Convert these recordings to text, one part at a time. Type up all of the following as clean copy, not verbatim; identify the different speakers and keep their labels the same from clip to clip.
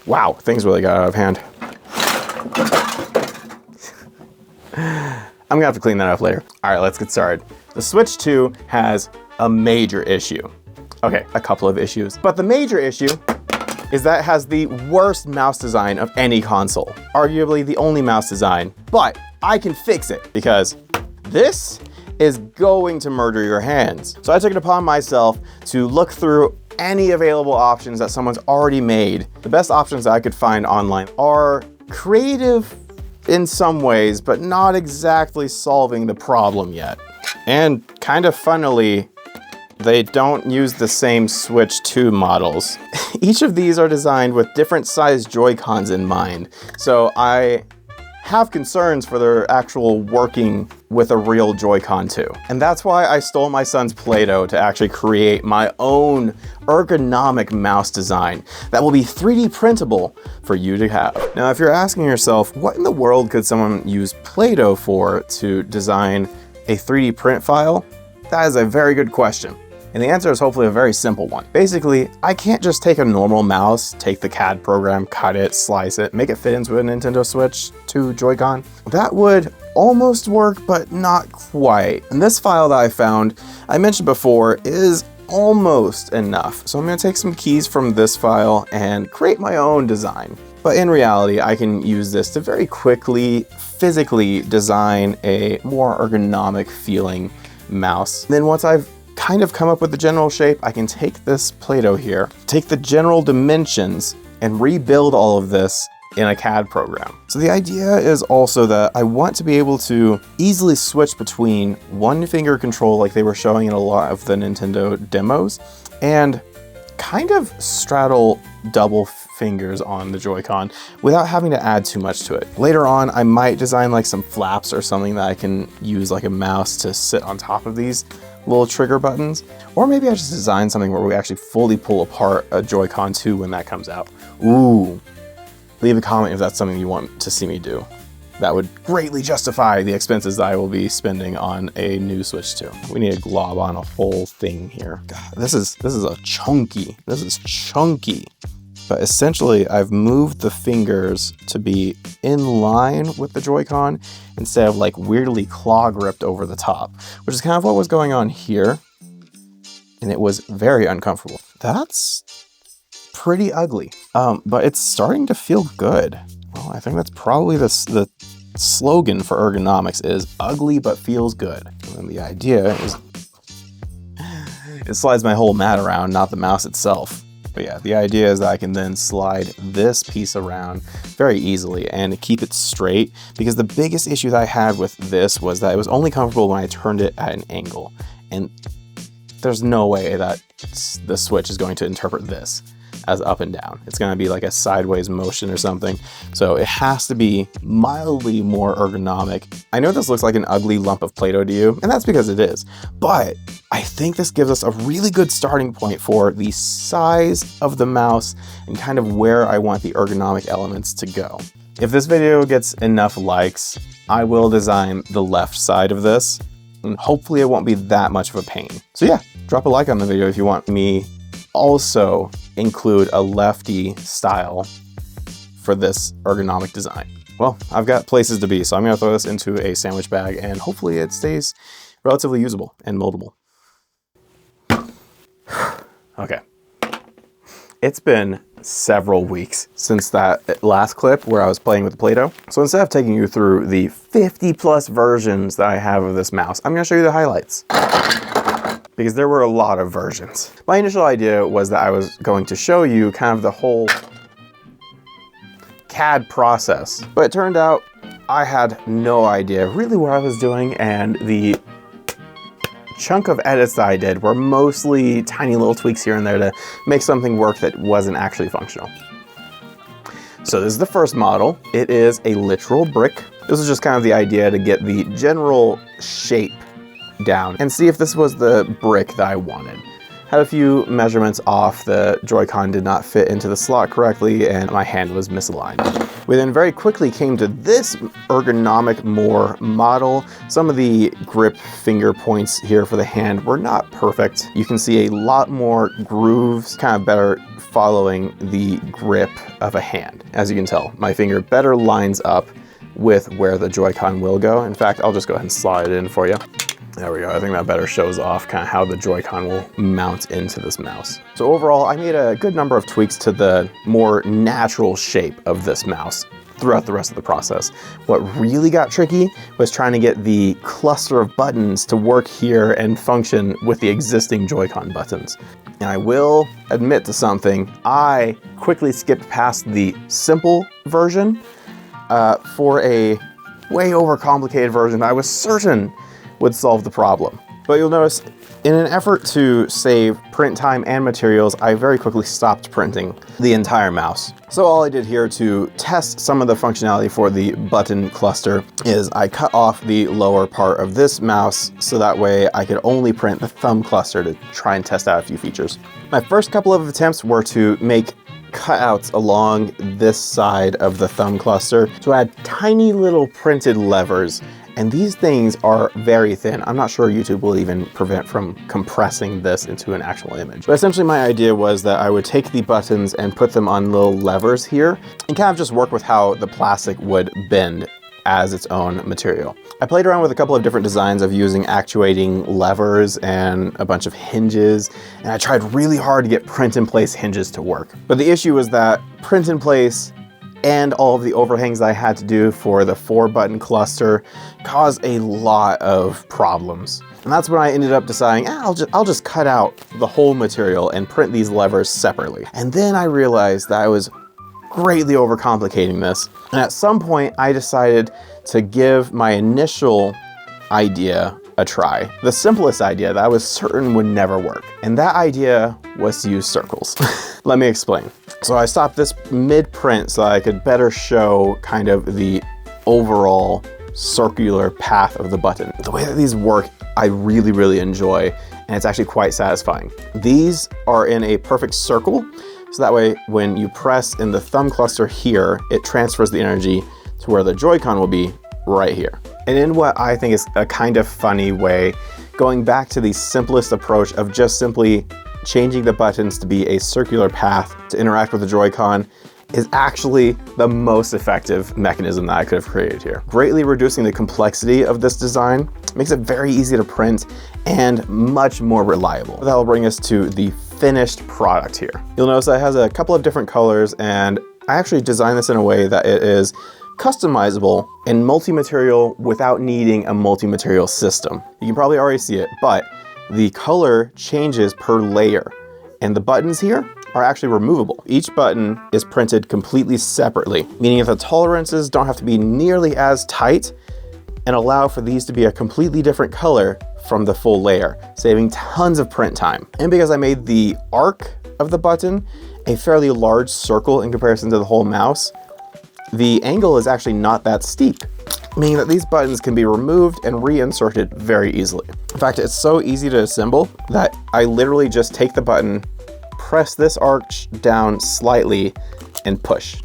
Speaker 1: Wow, things really got out of hand. I'm gonna have to clean that up later. All right, let's get started. The Switch 2 has a major issue. Okay, a couple of issues. But the major issue is that it has the worst mouse design of any console. Arguably the only mouse design, but I can fix it because this is going to murder your hands. So I took it upon myself to look through any available options that someone's already made. The best options that I could find online are creative in some ways, but not exactly solving the problem yet. And kind of funnily, they don't use the same Switch 2 models. Each of these are designed with different sized Joy-Cons in mind. So I have concerns for their actual working with a real Joy-Con 2. And that's why I stole my son's Play-Doh to actually create my own ergonomic mouse design that will be 3D printable for you to have. Now, if you're asking yourself, what in the world could someone use Play-Doh for to design a 3D print file? That is a very good question. And the answer is hopefully a very simple one. Basically, I can't just take a normal mouse, take the CAD program, cut it, slice it, make it fit into a Nintendo Switch 2 Joy-Con. That would almost work, but not quite. And this file that I found, I mentioned before, is almost enough. So I'm gonna take some keys from this file and create my own design. But in reality, I can use this to very quickly, physically design a more ergonomic feeling mouse. Then once I've kind of come up with the general shape, I can take this Play-Doh here, take the general dimensions, and rebuild all of this in a CAD program. So the idea is also that I want to be able to easily switch between one finger control like they were showing in a lot of the Nintendo demos, and kind of straddle double fingers on the Joy-Con without having to add too much to it. Later on, I might design like some flaps or something that I can use like a mouse to sit on top of these little trigger buttons. Or maybe I just design something where we actually fully pull apart a Joy-Con 2 when that comes out. Ooh, leave a comment if that's something you want to see me do. That would greatly justify the expenses that I will be spending on a new Switch 2. We need to glob on a whole thing here. God, this is chunky. But essentially, I've moved the fingers to be in line with the Joy-Con instead of like weirdly claw gripped over the top, which is kind of what was going on here. And it was very uncomfortable. That's pretty ugly, but it's starting to feel good. Well, I think that's probably the slogan for ergonomics is ugly but feels good. And the idea is it slides my whole mat around, not the mouse itself. But yeah, the idea is that I can then slide this piece around very easily and keep it straight, because the biggest issue that I had with this was that it was only comfortable when I turned it at an angle. And there's no way that the Switch is going to interpret this as up and down. It's gonna be like a sideways motion or something. So it has to be mildly more ergonomic. I know this looks like an ugly lump of Play-Doh to you, and that's because it is. But I think this gives us a really good starting point for the size of the mouse and kind of where I want the ergonomic elements to go. If this video gets enough likes, I will design the left side of this, and hopefully it won't be that much of a pain. So yeah, drop a like on the video if you want me also include a lefty style for this ergonomic design. Well, I've got places to be, so I'm gonna throw this into a sandwich bag and hopefully it stays relatively usable and moldable. Okay. It's been several weeks since that last clip where I was playing with the Play-Doh. So instead of taking you through the 50+ versions that I have of this mouse, I'm gonna show you the highlights, because there were a lot of versions. My initial idea was that I was going to show you kind of the whole CAD process, but it turned out I had no idea really what I was doing, and the chunk of edits that I did were mostly tiny little tweaks here and there to make something work that wasn't actually functional. So this is the first model. It is a literal brick. This was just kind of the idea to get the general shape down and see if this was the brick that I wanted. Had a few measurements off. The Joy-Con did not fit into the slot correctly and my hand was misaligned. We then very quickly came to this ergonomic more model. Some of the grip finger points here for the hand were not perfect. You can see a lot more grooves, kind of better following the grip of a hand. As you can tell, my finger better lines up with where the Joy-Con will go. In fact, I'll just go ahead and slide it in for you. There we go. I think that better shows off kind of how the Joy-Con will mount into this mouse. So overall, I made a good number of tweaks to the more natural shape of this mouse throughout the rest of the process. What really got tricky was trying to get the cluster of buttons to work here and function with the existing Joy-Con buttons. And I will admit to something, I quickly skipped past the simple version for a way overcomplicated version that I was certain would solve the problem. But you'll notice, in an effort to save print time and materials, I very quickly stopped printing the entire mouse. So all I did here to test some of the functionality for the button cluster is I cut off the lower part of this mouse so that way I could only print the thumb cluster to try and test out a few features. My first couple of attempts were to make cutouts along this side of the thumb cluster to add tiny little printed levers. And these things are very thin. I'm not sure YouTube will even prevent from compressing this into an actual image. But essentially my idea was that I would take the buttons and put them on little levers here and kind of just work with how the plastic would bend as its own material. I played around with a couple of different designs of using actuating levers and a bunch of hinges, and I tried really hard to get print-in-place hinges to work. But the issue was that print-in-place and all of the overhangs I had to do for the 4-button cluster caused a lot of problems. And that's when I ended up deciding, I'll just cut out the whole material and print these levers separately. And then I realized that I was greatly overcomplicating this. And at some point I decided to give my initial idea a try. The simplest idea that I was certain would never work. And that idea was to use circles. Let me explain. So I stopped this mid-print so I could better show kind of the overall circular path of the button. The way that these work, I really, really enjoy, and it's actually quite satisfying. These are in a perfect circle, so that way when you press in the thumb cluster here, it transfers the energy to where the Joy-Con will be right here. And in what I think is a kind of funny way, going back to the simplest approach of just simply changing the buttons to be a circular path to interact with the Joy-Con is actually the most effective mechanism that I could have created here. Greatly reducing the complexity of this design makes it very easy to print and much more reliable. That'll bring us to the finished product here. You'll notice that it has a couple of different colors, and I actually designed this in a way that it is customizable and multi-material without needing a multi-material system. You can probably already see it, but the color changes per layer, and the buttons here are actually removable. Each button is printed completely separately, meaning that the tolerances don't have to be nearly as tight and allow for these to be a completely different color from the full layer, saving tons of print time. And because I made the arc of the button a fairly large circle in comparison to the whole mouse, the angle is actually not that steep, meaning that these buttons can be removed and reinserted very easily. In fact, it's so easy to assemble that I literally just take the button, press this arch down slightly, and push.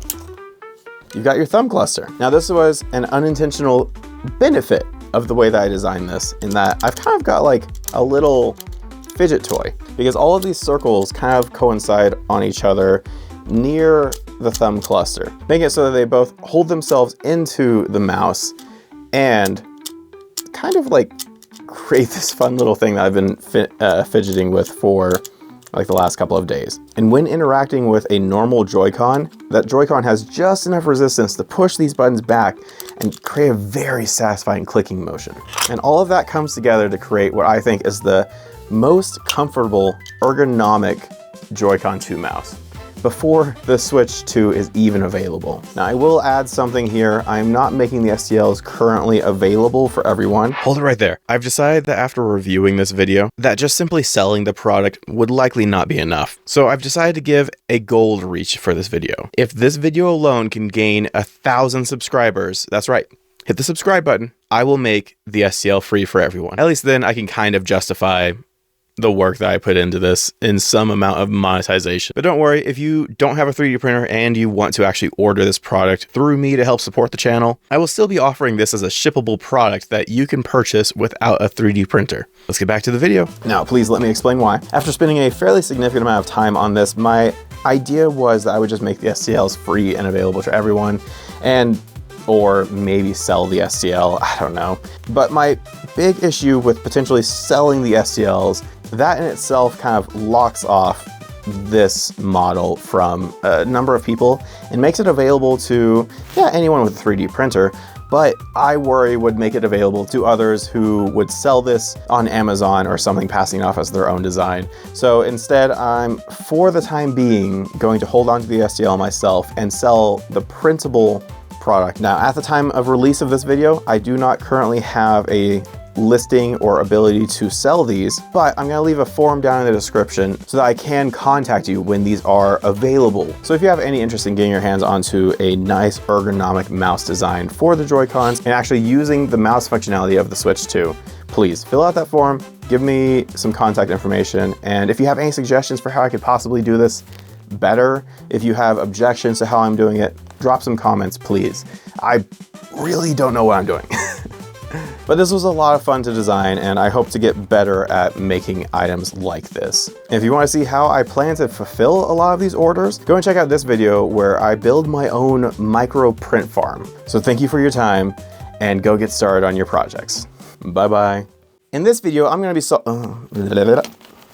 Speaker 1: You've got your thumb cluster. Now this was an unintentional benefit of the way that I designed this, in that I've kind of got like a little fidget toy, because all of these circles kind of coincide on each other near the thumb cluster, making it so that they both hold themselves into the mouse and kind of like create this fun little thing that I've been fidgeting with for like the last couple of days. And when interacting with a normal Joy-Con, that Joy-Con has just enough resistance to push these buttons back and create a very satisfying clicking motion. And all of that comes together to create what I think is the most comfortable ergonomic Joycon 2 mouse before the Switch 2 is even available. Now I will add something here. I'm not making the STLs currently available for everyone. Hold it right there. I've decided that after reviewing this video, that just simply selling the product would likely not be enough. So I've decided to give a gold reach for this video. If this video alone can gain 1,000 subscribers, that's right, hit the subscribe button, I will make the STL free for everyone. At least then I can kind of justify the work that I put into this in some amount of monetization. But don't worry, if you don't have a 3D printer and you want to actually order this product through me to help support the channel, I will still be offering this as a shippable product that you can purchase without a 3D printer. Let's get back to the video. Now, please let me explain why. After spending a fairly significant amount of time on this, my idea was that I would just make the STLs free and available to everyone, or maybe sell the STL, I don't know. But my big issue with potentially selling the STLs, that in itself kind of locks off this model from a number of people and makes it available to anyone with a 3D printer, but I worry would make it available to others who would sell this on Amazon or something, passing it off as their own design. So instead, I'm, for the time being, going to hold on to the STL myself and sell the printable product. Now, at the time of release of this video, I do not currently have a listing or ability to sell these, but I'm gonna leave a form down in the description so that I can contact you when these are available. So if you have any interest in getting your hands onto a nice ergonomic mouse design for the Joy-Cons and actually using the mouse functionality of the Switch 2, please fill out that form, give me some contact information, and if you have any suggestions for how I could possibly do this better, if you have objections to how I'm doing it, drop some comments, please. I really don't know what I'm doing. But this was a lot of fun to design, and I hope to get better at making items like this. And if you want to see how I plan to fulfill a lot of these orders, go and check out this video where I build my own micro print farm. So thank you for your time, and go get started on your projects. Bye-bye. In this video, I'm going to be